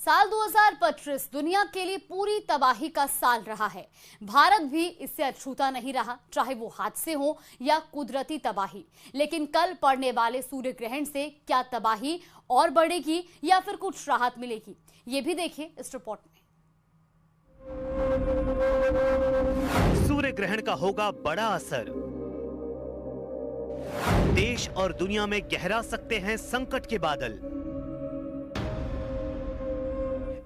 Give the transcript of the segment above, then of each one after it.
साल 2025 दुनिया के लिए पूरी तबाही का साल रहा है। भारत भी इससे अछूता नहीं रहा, चाहे वो हादसे हो या कुदरती तबाही। लेकिन कल पड़ने वाले सूर्य ग्रहण से क्या तबाही और बढ़ेगी या फिर कुछ राहत मिलेगी, ये भी देखिए इस रिपोर्ट में। सूर्य ग्रहण का होगा बड़ा असर। देश और दुनिया में गहरा सकते हैं संकट के बादल।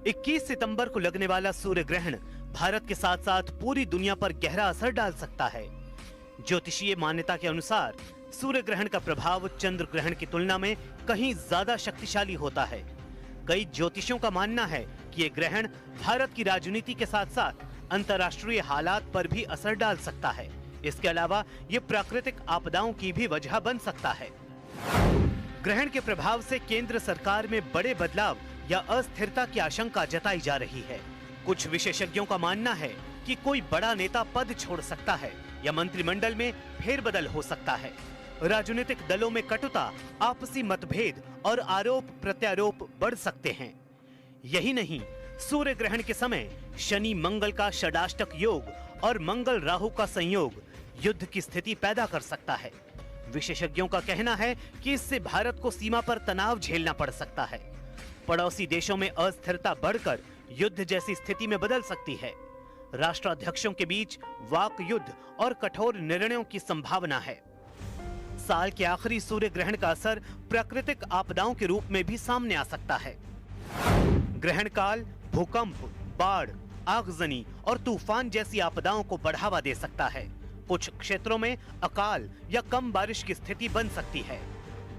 21 सितंबर को लगने वाला सूर्य ग्रहण भारत के साथ साथ पूरी दुनिया पर गहरा असर डाल सकता है। ज्योतिषीय मान्यता के अनुसार सूर्य ग्रहण का प्रभाव चंद्र ग्रहण की तुलना में कहीं ज्यादा शक्तिशाली होता है। कई ज्योतिषियों का मानना है कि ये ग्रहण भारत की राजनीति के साथ साथ अंतर्राष्ट्रीय हालात पर भी असर डाल सकता है। इसके अलावा ये प्राकृतिक आपदाओं की भी वजह बन सकता है। ग्रहण के प्रभाव से केंद्र सरकार में बड़े बदलाव या अस्थिरता की आशंका जताई जा रही है। कुछ विशेषज्ञों का मानना है कि कोई बड़ा नेता पद छोड़ सकता है या मंत्रिमंडल में फेरबदल हो सकता है। राजनीतिक दलों में कटुता, आपसी मतभेद और आरोप प्रत्यारोप बढ़ सकते हैं। यही नहीं, सूर्य ग्रहण के समय शनि मंगल का षडाष्टक योग और मंगल राहु का संयोग युद्ध की स्थिति पैदा कर सकता है। विशेषज्ञों का कहना है कि इससे भारत को सीमा पर तनाव झेलना पड़ सकता है। पड़ोसी देशों में अस्थिरता बढ़कर युद्ध जैसी स्थिति में बदल सकती है। राष्ट्राध्यक्षों के बीच वाक युद्ध और कठोर निर्णयों की संभावना है। साल के आखिरी सूर्य ग्रहण का असर प्राकृतिक आपदाओं के रूप में भी सामने आ सकता है। ग्रहण काल भूकंप, बाढ़, आगजनी और तूफान जैसी आपदाओं को बढ़ावा दे सकता है। कुछ क्षेत्रों में अकाल या कम बारिश की स्थिति बन सकती है।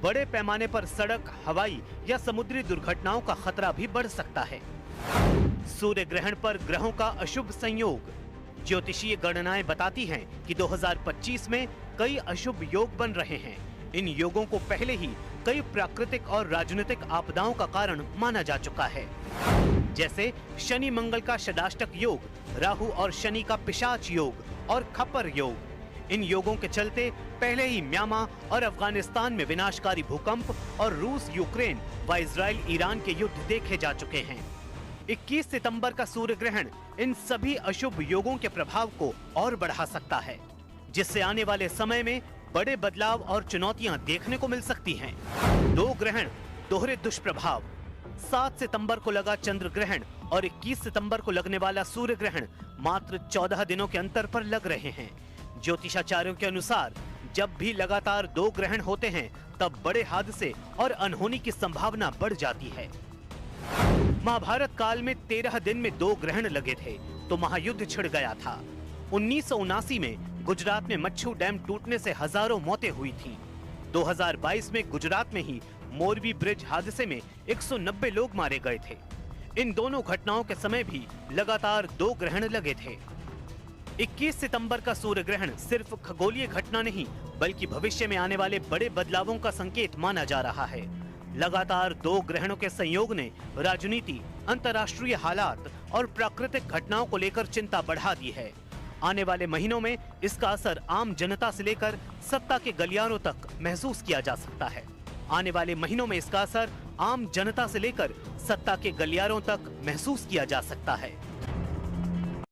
बड़े पैमाने पर सड़क, हवाई या समुद्री दुर्घटनाओं का खतरा भी बढ़ सकता है। सूर्य ग्रहण पर ग्रहों का अशुभ संयोग। ज्योतिषीय गणनाएं बताती हैं कि 2025 में कई अशुभ योग बन रहे हैं। इन योगों को पहले ही कई प्राकृतिक और राजनीतिक आपदाओं का कारण माना जा चुका है, जैसे शनि मंगल का षडाष्टक योग, राहु और शनि का पिशाच योग और खप्पर योग। इन योगों के चलते पहले ही म्यांमार और अफगानिस्तान में विनाशकारी भूकंप और रूस यूक्रेन व इजराइल ईरान के युद्ध देखे जा चुके हैं। 21 सितंबर का सूर्य ग्रहण इन सभी अशुभ योगों के प्रभाव को और बढ़ा सकता है, जिससे आने वाले समय में बड़े बदलाव और चुनौतियां देखने को मिल सकती हैं। दो ग्रहण, दोहरे दुष्प्रभाव। 7 सितंबर को लगा चंद्र ग्रहण और 21 सितंबर को लगने वाला सूर्य ग्रहण मात्र 14 दिनों के अंतर पर लग रहे हैं। ज्योतिषाचार्यों के अनुसार जब भी लगातार दो ग्रहण होते हैं तब बड़े हादसे और अनहोनी की संभावना बढ़ जाती है। महाभारत काल में 13 दिन में दो ग्रहण लगे थे तो महायुद्ध छिड़ गया था। 1979 में गुजरात में मच्छू डैम टूटने से हजारों मौतें हुई थीं। 2022 में गुजरात में ही मोरबी ब्रिज हादसे में 190 लोग मारे गए थे। इन दोनों घटनाओं के समय भी लगातार दो ग्रहण लगे थे। 21 सितंबर का सूर्य ग्रहण सिर्फ खगोलीय घटना नहीं बल्कि भविष्य में आने वाले बड़े बदलावों का संकेत माना जा रहा है। लगातार दो ग्रहणों के संयोग ने राजनीति, अंतर्राष्ट्रीय हालात और प्राकृतिक घटनाओं को लेकर चिंता बढ़ा दी है। आने वाले महीनों में इसका असर आम जनता से लेकर सत्ता के गलियारों तक महसूस किया जा सकता है। आने वाले महीनों में इसका असर आम जनता से लेकर सत्ता के गलियारों तक महसूस किया जा सकता है।